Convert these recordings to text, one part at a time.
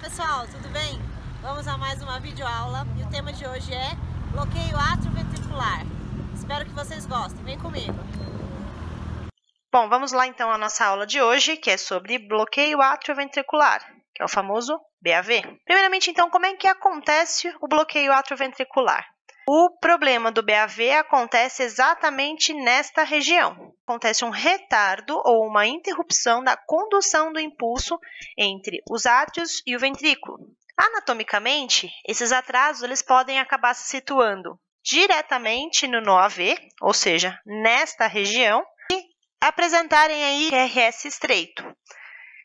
pessoal, tudo bem? Vamos a mais uma videoaula e o tema de hoje é bloqueio atrioventricular. Espero que vocês gostem, vem comigo. Bom, vamos lá então à nossa aula de hoje, que é sobre bloqueio atrioventricular, que é o famoso BAV. Primeiramente, então, como é que acontece o bloqueio atrioventricular? O problema do BAV acontece exatamente nesta região. Acontece um retardo ou uma interrupção da condução do impulso entre os átrios e o ventrículo. Anatomicamente, esses atrasos eles podem acabar se situando diretamente no AV, ou seja, nesta região, e apresentarem aí QRS estreito.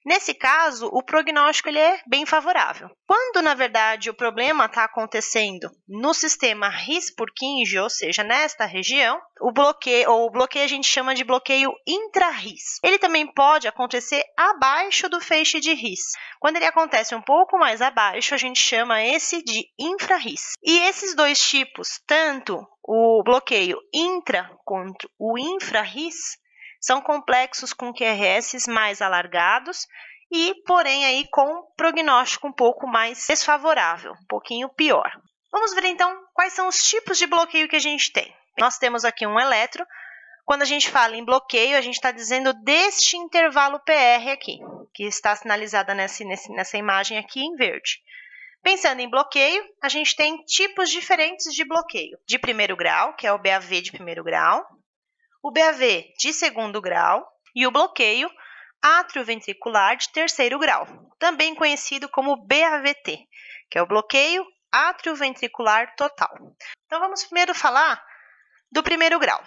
Nesse caso, o prognóstico ele é bem favorável. Quando, na verdade, o problema está acontecendo no sistema His-Purkinje, ou seja, nesta região, o bloqueio a gente chama de bloqueio intra-His. Ele também pode acontecer abaixo do feixe de His. Quando ele acontece um pouco mais abaixo, a gente chama esse de infra-His. E esses dois tipos, tanto o bloqueio intra quanto o infra-His, são complexos com QRS mais alargados e, porém, aí com prognóstico um pouco mais desfavorável, um pouquinho pior. Vamos ver, então, quais são os tipos de bloqueio que a gente tem. Nós temos aqui um eletro. Quando a gente fala em bloqueio, a gente está dizendo deste intervalo PR aqui, que está sinalizada nessa imagem aqui em verde. Pensando em bloqueio, a gente tem tipos diferentes de bloqueio. De primeiro grau, que é o BAV de primeiro grau, o BAV de segundo grau e o bloqueio atrioventricular de terceiro grau, também conhecido como BAVT, que é o bloqueio atrioventricular total. Então, vamos primeiro falar do primeiro grau.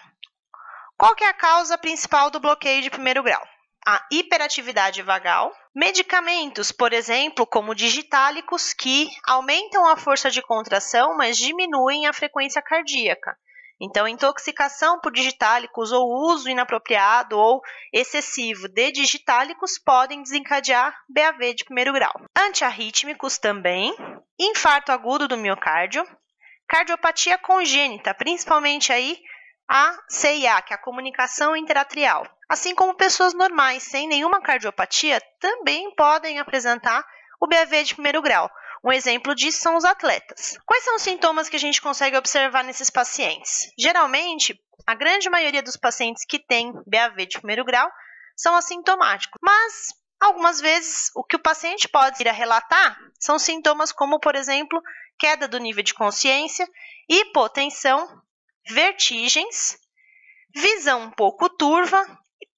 Qual que é a causa principal do bloqueio de primeiro grau? A hiperatividade vagal, medicamentos, por exemplo, como digitálicos, que aumentam a força de contração, mas diminuem a frequência cardíaca. Então, intoxicação por digitálicos ou uso inapropriado ou excessivo de digitálicos podem desencadear BAV de primeiro grau. Antiarrítmicos também, infarto agudo do miocárdio, cardiopatia congênita, principalmente aí a CIA, que é a comunicação interatrial. Assim como pessoas normais sem nenhuma cardiopatia também podem apresentar o BAV de primeiro grau. Um exemplo disso são os atletas. Quais são os sintomas que a gente consegue observar nesses pacientes? Geralmente, a grande maioria dos pacientes que têm BAV de primeiro grau são assintomáticos, mas algumas vezes o que o paciente pode ir a relatar são sintomas como, por exemplo, queda do nível de consciência, hipotensão, vertigens, visão um pouco turva,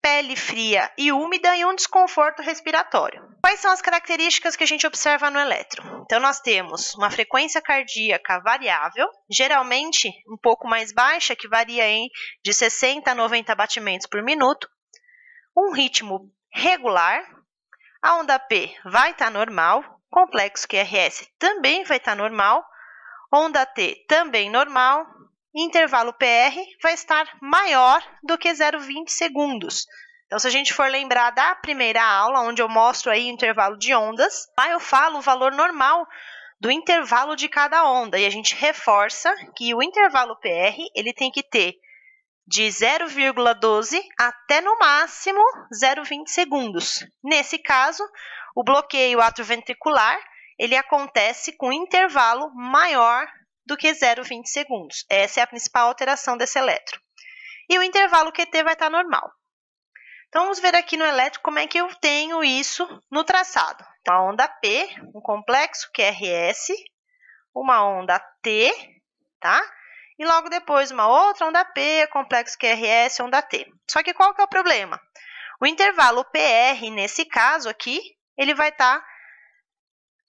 pele fria e úmida e um desconforto respiratório. Quais são as características que a gente observa no eletro? Então, nós temos uma frequência cardíaca variável, geralmente um pouco mais baixa, que varia de 60 a 90 batimentos por minuto, um ritmo regular, a onda P vai estar normal, complexo QRS também vai estar normal, onda T também normal, intervalo PR vai estar maior do que 0,20 segundos. Então, se a gente for lembrar da primeira aula, onde eu mostro aí o intervalo de ondas, lá eu falo o valor normal do intervalo de cada onda. E a gente reforça que o intervalo PR ele tem que ter de 0,12 até no máximo 0,20 segundos. Nesse caso, o bloqueio atrioventricular ele acontece com intervalo maior do que 0,20 segundos. Essa é a principal alteração desse eletro. E o intervalo QT vai estar normal. Então, vamos ver aqui no eletro como é que eu tenho isso no traçado. Então, a onda P, um complexo QRS, uma onda T, tá? E logo depois uma outra onda P, complexo QRS, onda T. Só que qual que é o problema? O intervalo PR, nesse caso aqui, ele vai estar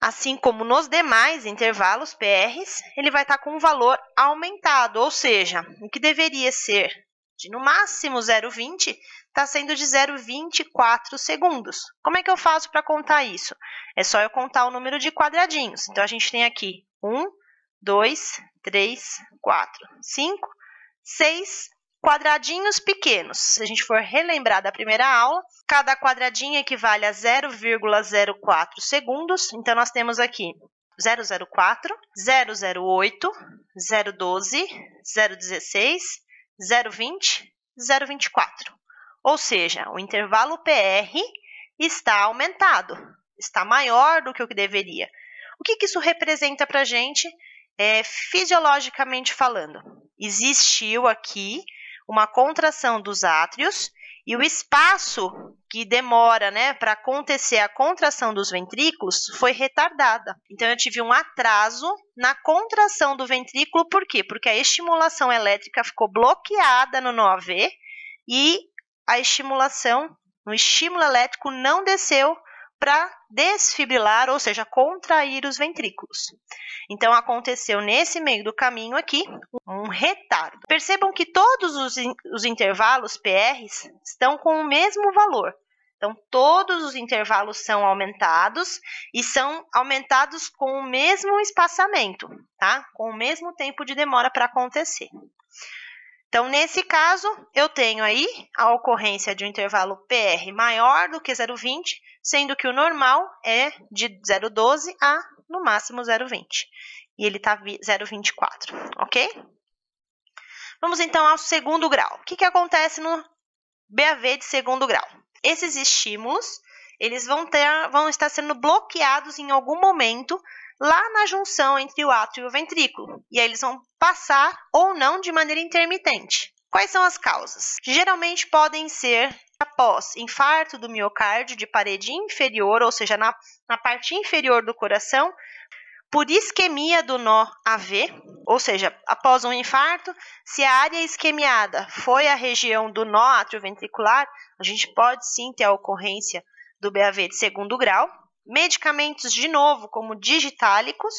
assim como nos demais intervalos PRs, ele vai estar com um valor aumentado, ou seja, o que deveria ser de no máximo 0,20 está sendo de 0,24 segundos. Como é que eu faço para contar isso? É só eu contar o número de quadradinhos. Então, a gente tem aqui 1, 2, 3, 4, 5, 6 quadradinhos pequenos. Se a gente for relembrar da primeira aula, cada quadradinho equivale a 0,04 segundos. Então, nós temos aqui 004, 008, 012, 016, 020, 024. Ou seja, o intervalo PR está aumentado. está maior do que o que deveria. O que isso representa para a gente, fisiologicamente falando? Existiu aqui uma contração dos átrios e o espaço que demora, né, para acontecer a contração dos ventrículos foi retardada. Então, eu tive um atraso na contração do ventrículo. Por quê? Porque a estimulação elétrica ficou bloqueada no nó AV e a estimulação, o estímulo elétrico não desceu para desfibrilar, ou seja, contrair os ventrículos. Então, aconteceu nesse meio do caminho aqui um retardo. Percebam que todos os intervalos PRs estão com o mesmo valor. Então, todos os intervalos são aumentados e são aumentados com o mesmo espaçamento, tá? Com o mesmo tempo de demora para acontecer. Então, nesse caso, eu tenho aí a ocorrência de um intervalo PR maior do que 0,20, sendo que o normal é de 0,12 a, no máximo, 0,20. E ele está 0,24, ok? Vamos, então, ao segundo grau. O que acontece no BAV de segundo grau? Esses estímulos, eles vão estar sendo bloqueados em algum momento lá na junção entre o átrio e o ventrículo. E aí eles vão passar ou não de maneira intermitente. Quais são as causas? Geralmente podem ser após infarto do miocárdio de parede inferior, ou seja, na parte inferior do coração, por isquemia do nó AV, ou seja, após um infarto, se a área isquemiada foi a região do nó atrioventricular, a gente pode sim ter a ocorrência do BAV de segundo grau. Medicamentos, de novo, como digitálicos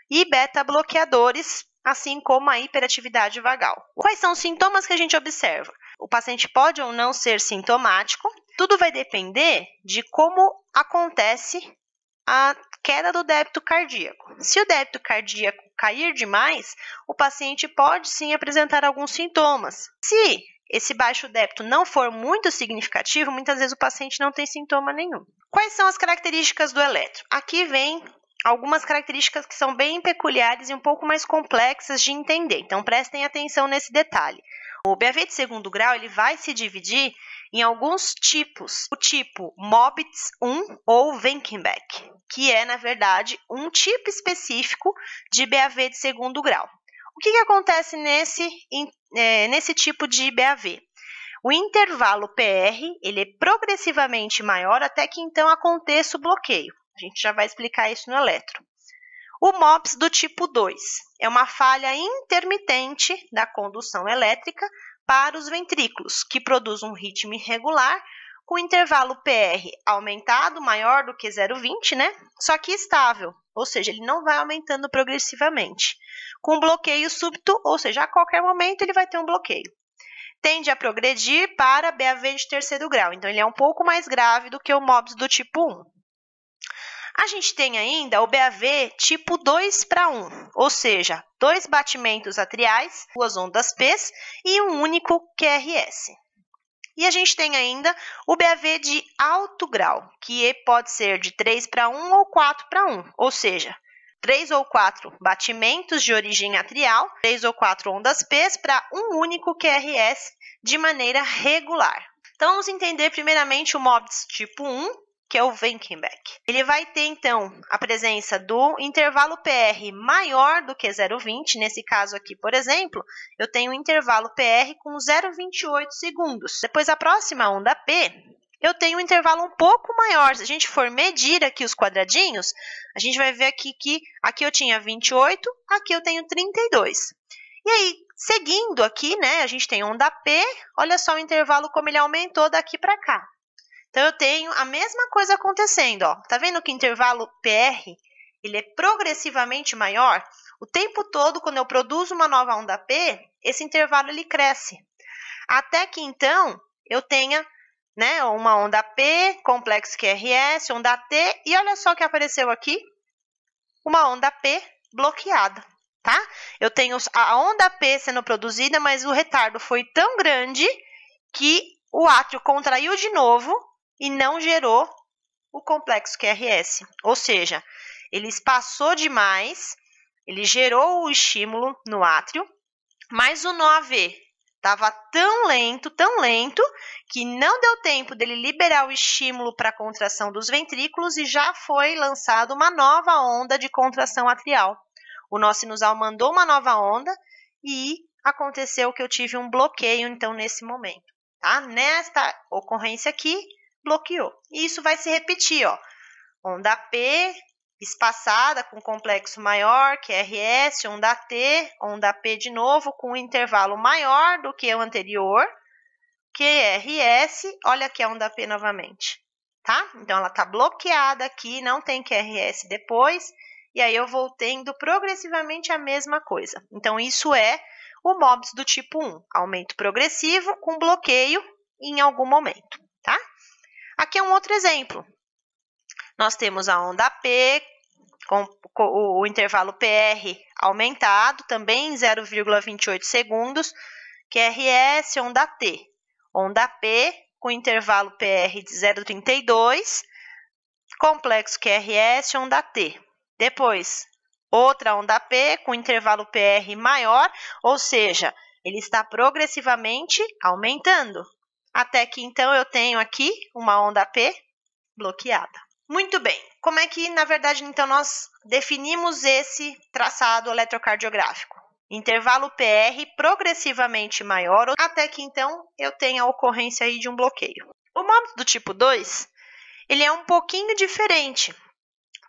e beta-bloqueadores, assim como a hiperatividade vagal. Quais são os sintomas que a gente observa? O paciente pode ou não ser sintomático, tudo vai depender de como acontece a queda do débito cardíaco. Se o débito cardíaco cair demais, o paciente pode sim apresentar alguns sintomas. Se esse baixo débito não for muito significativo, muitas vezes o paciente não tem sintoma nenhum. Quais são as características do eletro? Aqui vem algumas características que são bem peculiares e um pouco mais complexas de entender. Então, prestem atenção nesse detalhe. O BAV de segundo grau ele vai se dividir em alguns tipos. O tipo Mobitz 1 ou Wenckebach, que é, na verdade, um tipo específico de BAV de segundo grau. O que acontece nesse tipo de BAV? O intervalo PR ele é progressivamente maior até que então aconteça o bloqueio. A gente já vai explicar isso no eletro. O MOPS do tipo 2 é uma falha intermitente da condução elétrica para os ventrículos, que produz um ritmo irregular com intervalo PR aumentado, maior do que 0,20, né? Só que estável, ou seja, ele não vai aumentando progressivamente. Com bloqueio súbito, ou seja, a qualquer momento ele vai ter um bloqueio. Tende a progredir para BAV de terceiro grau, então ele é um pouco mais grave do que o MOPS do tipo 1. A gente tem ainda o BAV tipo 2:1, ou seja, 2 batimentos atriais, 2 ondas P e um único QRS. E a gente tem ainda o BAV de alto grau, que pode ser de 3:1 ou 4:1, ou seja, 3 ou 4 batimentos de origem atrial, 3 ou 4 ondas P para um único QRS de maneira regular. Então, vamos entender primeiramente o MOPS tipo 1, que é o Wenckebach. Ele vai ter, então, a presença do intervalo PR maior do que 0,20. Nesse caso aqui, por exemplo, eu tenho um intervalo PR com 0,28 segundos. Depois, a próxima onda P, eu tenho um intervalo um pouco maior. Se a gente for medir aqui os quadradinhos, a gente vai ver aqui que aqui eu tinha 28, aqui eu tenho 32. E aí, seguindo aqui, né, a gente tem onda P, olha só o intervalo como ele aumentou daqui para cá. Então, eu tenho a mesma coisa acontecendo, ó. Tá vendo que o intervalo PR, ele é progressivamente maior? O tempo todo, quando eu produzo uma nova onda P, esse intervalo ele cresce. Até que, então, eu tenha, né, uma onda P, complexo QRS, onda T, e olha só o que apareceu aqui, uma onda P bloqueada, tá? Eu tenho a onda P sendo produzida, mas o retardo foi tão grande que o átrio contraiu de novo e não gerou o complexo QRS. Ou seja, ele espaçou demais, ele gerou o estímulo no átrio, mas o nó AV Estava tão lento, que não deu tempo dele liberar o estímulo para a contração dos ventrículos e já foi lançada uma nova onda de contração atrial. O nosso sinusal mandou uma nova onda e aconteceu que eu tive um bloqueio, então, nesse momento. Tá? Nesta ocorrência aqui, bloqueou. E isso vai se repetir, ó. Onda P espaçada com complexo maior, QRS, onda P de novo com um intervalo maior do que o anterior, QRS, olha aqui a onda P novamente, tá? Então, ela está bloqueada aqui, não tem QRS depois, e aí eu vou tendo progressivamente a mesma coisa. Então, isso é o MOBS do tipo 1, aumento progressivo com bloqueio em algum momento, tá? Aqui é um outro exemplo. Nós temos a onda P com o intervalo PR aumentado, também em 0,28 segundos, QRS, onda T. Onda P com intervalo PR de 0,32, complexo QRS, onda T. Depois, outra onda P com intervalo PR maior, ou seja, ele está progressivamente aumentando. Até que, então, eu tenho aqui uma onda P bloqueada. Muito bem, como é que, na verdade, então, nós definimos esse traçado eletrocardiográfico? Intervalo PR progressivamente maior, até que, então, eu tenha a ocorrência aí de um bloqueio. O MOBS do tipo 2, ele é um pouquinho diferente.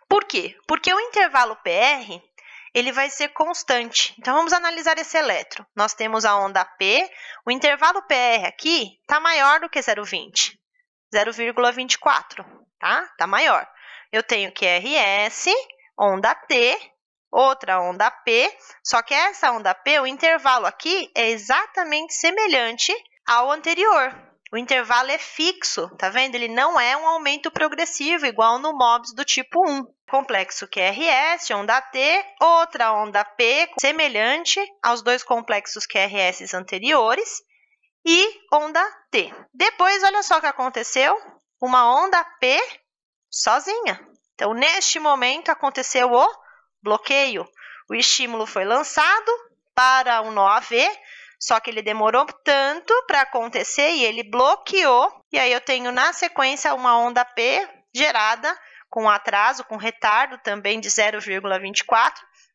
Por quê? Porque o intervalo PR, ele vai ser constante. Então, vamos analisar esse eletro. Nós temos a onda P, o intervalo PR aqui está maior do que 0,20, 0,24. Tá maior. Eu tenho QRS, onda T, outra onda P, só que essa onda P, o intervalo aqui é exatamente semelhante ao anterior. O intervalo é fixo, tá vendo? Ele não é um aumento progressivo, igual no MOBS do tipo 1. Complexo QRS, onda T, outra onda P, semelhante aos dois complexos QRS anteriores, e onda T. Depois, olha só o que aconteceu. Uma onda P sozinha. Então, neste momento, aconteceu o bloqueio. O estímulo foi lançado para um nó AV, só que ele demorou tanto para acontecer e ele bloqueou. E aí eu tenho, na sequência, uma onda P gerada com atraso, com retardo também de 0,24,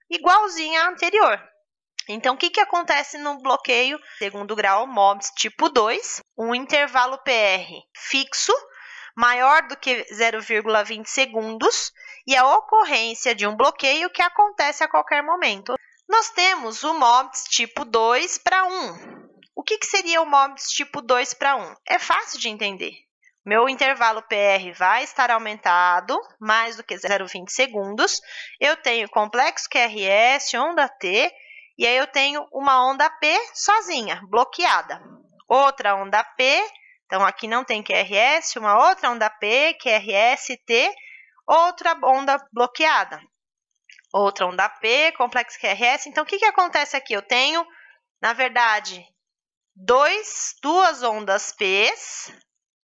igualzinha à anterior. Então, o que acontece no bloqueio segundo grau MOBS tipo 2? Um intervalo PR fixo, maior do que 0,20 segundos, e a ocorrência de um bloqueio que acontece a qualquer momento. Nós temos o MOBS tipo 2 para 1. O que seria o MOBS tipo 2 para 1? É fácil de entender. Meu intervalo PR vai estar aumentado, mais do que 0,20 segundos. Eu tenho complexo QRS, onda T, e aí eu tenho uma onda P sozinha, bloqueada. Outra onda P, então aqui não tem QRS, uma outra onda P, QRS, T, outra onda bloqueada. Outra onda P, complexo QRS. Então, o que acontece aqui? Eu tenho, na verdade, duas ondas P's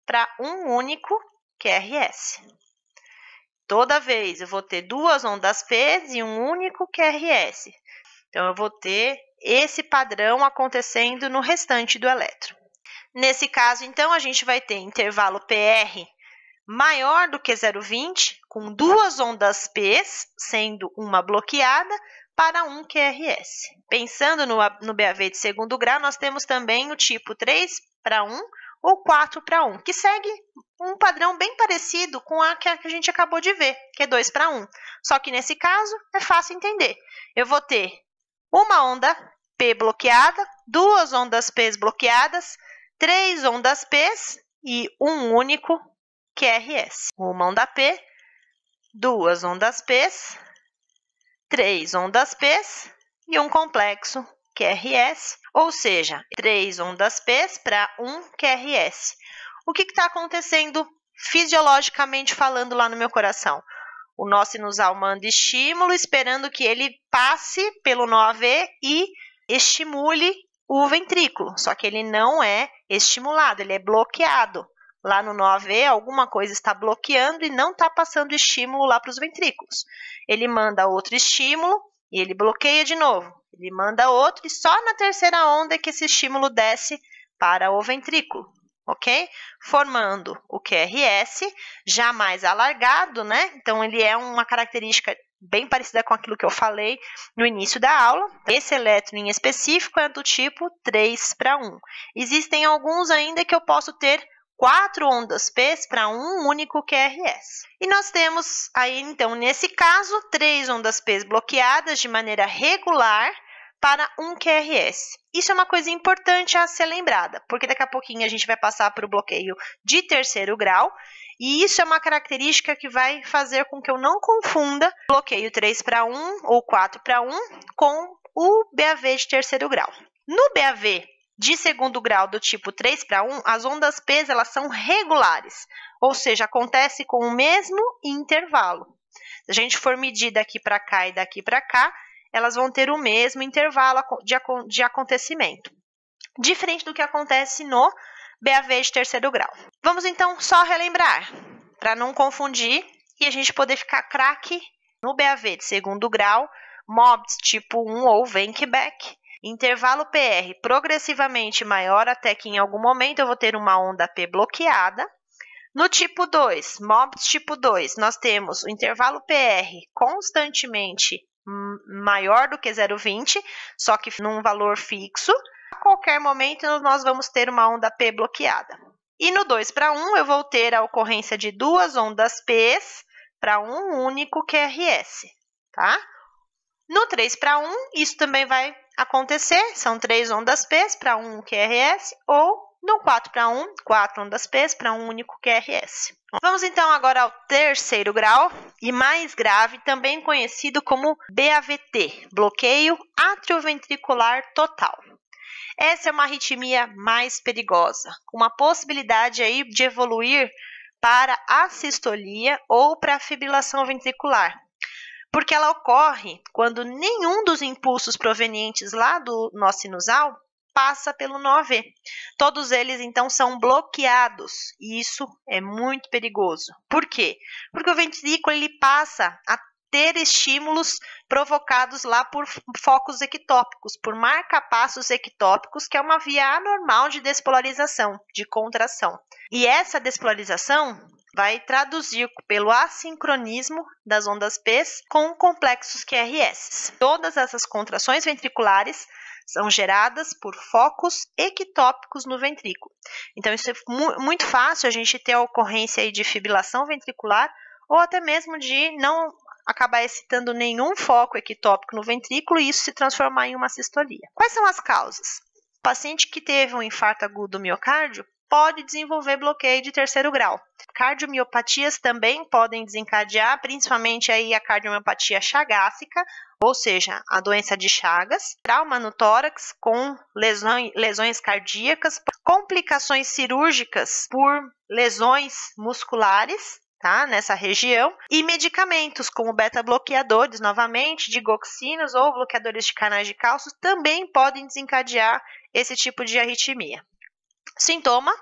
para um único QRS. Toda vez eu vou ter duas ondas P's e um único QRS. Então, eu vou ter esse padrão acontecendo no restante do eletro. Nesse caso, então, a gente vai ter intervalo PR maior do que 0,20, com duas ondas P's, sendo uma bloqueada, para um QRS. Pensando no BAV de segundo grau, nós temos também o tipo 3 para 1 ou 4 para 1, que segue um padrão bem parecido com a que a gente acabou de ver, que é 2 para 1. Só que nesse caso é fácil entender. Eu vou ter uma onda P bloqueada, duas ondas P's bloqueadas, três ondas P's e um único QRS. Uma onda P, duas ondas P's, três ondas P's e um complexo QRS, ou seja, três ondas P's para um QRS. O que está acontecendo fisiologicamente falando lá no meu coração? O nó sinusal manda estímulo, esperando que ele passe pelo nó AV e estimule o ventrículo. Só que ele não é estimulado, ele é bloqueado. Lá no nó AV, alguma coisa está bloqueando e não está passando estímulo lá para os ventrículos. Ele manda outro estímulo e ele bloqueia de novo. Ele manda outro e só na terceira onda é que esse estímulo desce para o ventrículo, ok? Formando o QRS, já mais alargado, né? Então, ele é uma característica bem parecida com aquilo que eu falei no início da aula. Esse elétron em específico é do tipo 3:1. Existem alguns ainda que eu posso ter 4 ondas P para um único QRS. E nós temos aí, então, nesse caso, 3 ondas P bloqueadas de maneira regular para um QRS. Isso é uma coisa importante a ser lembrada, porque daqui a pouquinho a gente vai passar para o bloqueio de terceiro grau, e isso é uma característica que vai fazer com que eu não confunda bloqueio 3:1 ou 4:1 com o BAV de terceiro grau. No BAV de segundo grau do tipo 3:1, as ondas P elas são regulares, ou seja, acontece com o mesmo intervalo. Se a gente for medir daqui para cá e daqui para cá, elas vão ter o mesmo intervalo de acontecimento, diferente do que acontece no BAV de terceiro grau. Vamos então só relembrar, para não confundir e a gente poder ficar craque no BAV de segundo grau, MOBS tipo 1 ou Wenck-Beck, intervalo PR progressivamente maior até que em algum momento eu vou ter uma onda P bloqueada. No tipo 2, MOBS tipo 2, nós temos o intervalo PR constantemente maior do que 0,20, só que num valor fixo. A qualquer momento nós vamos ter uma onda P bloqueada. E no 2:1 eu vou ter a ocorrência de 2 ondas P para um único QRS, tá? No 3:1 isso também vai acontecer, são 3 ondas P para um QRS, ou no 4:1, 4 ondas P para um único QRS. Vamos então agora ao terceiro grau e mais grave, também conhecido como BAVT, bloqueio atrioventricular total. Essa é uma arritmia mais perigosa, com uma possibilidade aí de evoluir para a sistolia ou para a fibrilação ventricular, porque ela ocorre quando nenhum dos impulsos provenientes lá do nó sinusal passa pelo nó AV. Todos eles, então, são bloqueados, e isso é muito perigoso. Por quê? Porque o ventrículo ele passa a ter estímulos provocados lá por focos ectópicos, por marcapassos ectópicos, que é uma via anormal de despolarização, de contração. E essa despolarização vai traduzir pelo assincronismo das ondas P com complexos QRS. Todas essas contrações ventriculares são geradas por focos ectópicos no ventrículo. Então, isso é muito fácil a gente ter a ocorrência aí de fibrilação ventricular ou até mesmo de não acabar excitando nenhum foco ectópico no ventrículo e isso se transformar em uma sistolia. Quais são as causas? O paciente que teve um infarto agudo do miocárdio pode desenvolver bloqueio de terceiro grau. Cardiomiopatias também podem desencadear, principalmente aí a cardiomiopatia chagásica, ou seja, a doença de Chagas, trauma no tórax com lesões cardíacas, complicações cirúrgicas por lesões musculares, tá, nessa região, e medicamentos como beta-bloqueadores, novamente, digoxinas ou bloqueadores de canais de cálcio também podem desencadear esse tipo de arritmia. Sintoma,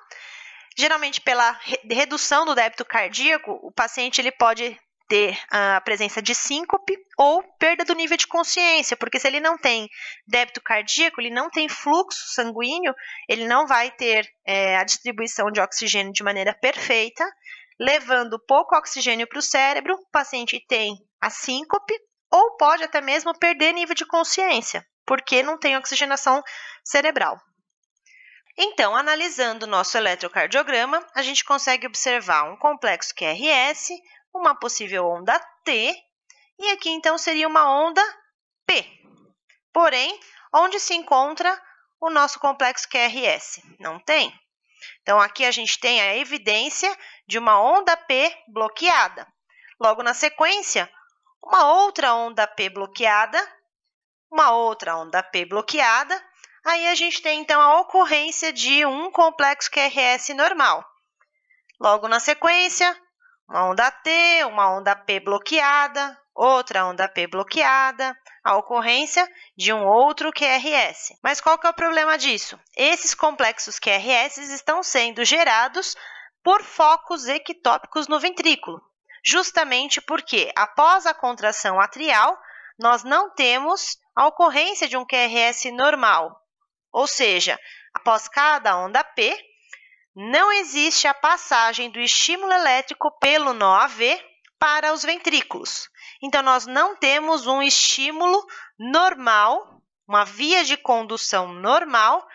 geralmente pela redução do débito cardíaco, o paciente ele pode ter a presença de síncope ou perda do nível de consciência, porque se ele não tem débito cardíaco, ele não tem fluxo sanguíneo, ele não vai ter a distribuição de oxigênio de maneira perfeita, levando pouco oxigênio para o cérebro, o paciente tem a síncope ou pode até mesmo perder nível de consciência, porque não tem oxigenação cerebral. Então, analisando o nosso eletrocardiograma, a gente consegue observar um complexo QRS, uma possível onda T, e aqui então seria uma onda P. Porém, onde se encontra o nosso complexo QRS? Não tem. Então, aqui a gente tem a evidência de uma onda P bloqueada. Logo na sequência, uma outra onda P bloqueada, uma outra onda P bloqueada. Aí a gente tem, então, a ocorrência de um complexo QRS normal. Logo na sequência, uma onda T, uma onda P bloqueada, outra onda P bloqueada, a ocorrência de um outro QRS. Mas qual que é o problema disso? Esses complexos QRS estão sendo gerados por focos ectópicos no ventrículo, justamente porque, após a contração atrial, nós não temos a ocorrência de um QRS normal, ou seja, após cada onda P, não existe a passagem do estímulo elétrico pelo nó AV para os ventrículos. Então, nós não temos um estímulo normal, uma via de condução normal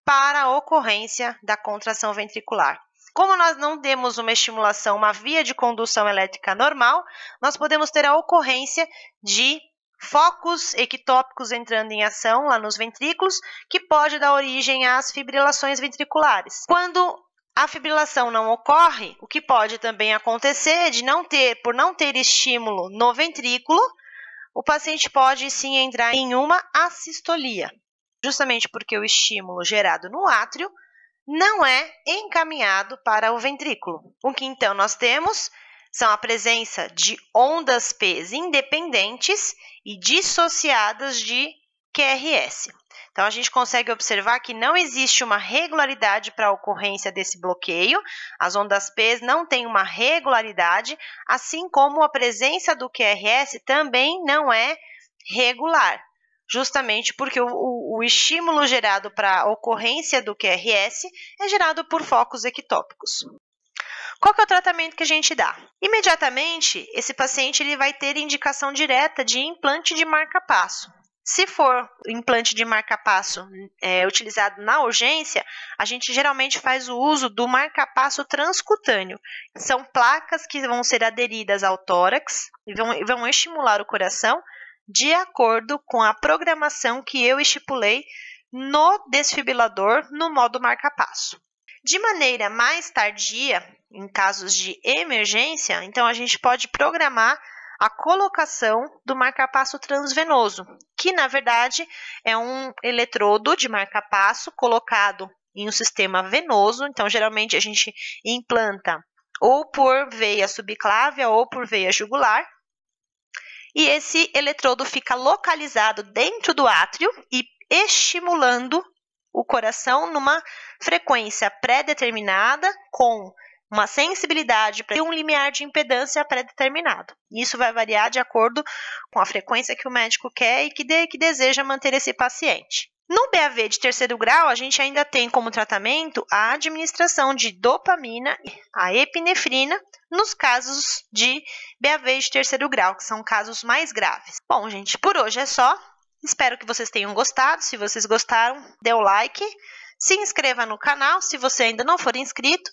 para a ocorrência da contração ventricular. Como nós não temos uma estimulação, uma via de condução elétrica normal, nós podemos ter a ocorrência de focos ectópicos entrando em ação lá nos ventrículos, que pode dar origem às fibrilações ventriculares. Quando a fibrilação não ocorre, o que pode também acontecer é de por não ter estímulo no ventrículo, o paciente pode sim entrar em uma assistolia, justamente porque o estímulo gerado no átrio não é encaminhado para o ventrículo. O que então nós temos são a presença de ondas P independentes e dissociadas de QRS. Então, a gente consegue observar que não existe uma regularidade para a ocorrência desse bloqueio, as ondas P não têm uma regularidade, assim como a presença do QRS também não é regular, justamente porque o estímulo gerado para a ocorrência do QRS é gerado por focos ectópicos. Qual que é o tratamento que a gente dá? Imediatamente, esse paciente ele vai ter indicação direta de implante de marca-passo. Se for implante de marca-passo utilizado na urgência, a gente geralmente faz o uso do marca-passo transcutâneo. São placas que vão ser aderidas ao tórax e vão estimular o coração de acordo com a programação que eu estipulei no desfibrilador no modo marca-passo. De maneira mais tardia, em casos de emergência, então a gente pode programar a colocação do marca-passo transvenoso, que na verdade é um eletrodo de marca-passo colocado em um sistema venoso. Então, geralmente a gente implanta ou por veia subclávia ou por veia jugular. E esse eletrodo fica localizado dentro do átrio e estimulando o coração numa frequência pré-determinada com uma sensibilidade e um limiar de impedância pré-determinado. Isso vai variar de acordo com a frequência que o médico quer e que deseja manter esse paciente. No BAV de terceiro grau, a gente ainda tem como tratamento a administração de dopamina e a epinefrina nos casos de BAV de terceiro grau, que são casos mais graves. Bom, gente, por hoje é só. Espero que vocês tenham gostado. Se vocês gostaram, dê o like. Se inscreva no canal se você ainda não for inscrito.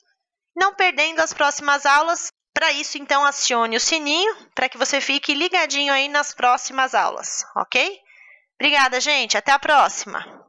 Não perdendo as próximas aulas. Para isso, então, acione o sininho para que você fique ligadinho aí nas próximas aulas, ok? Obrigada, gente. Até a próxima!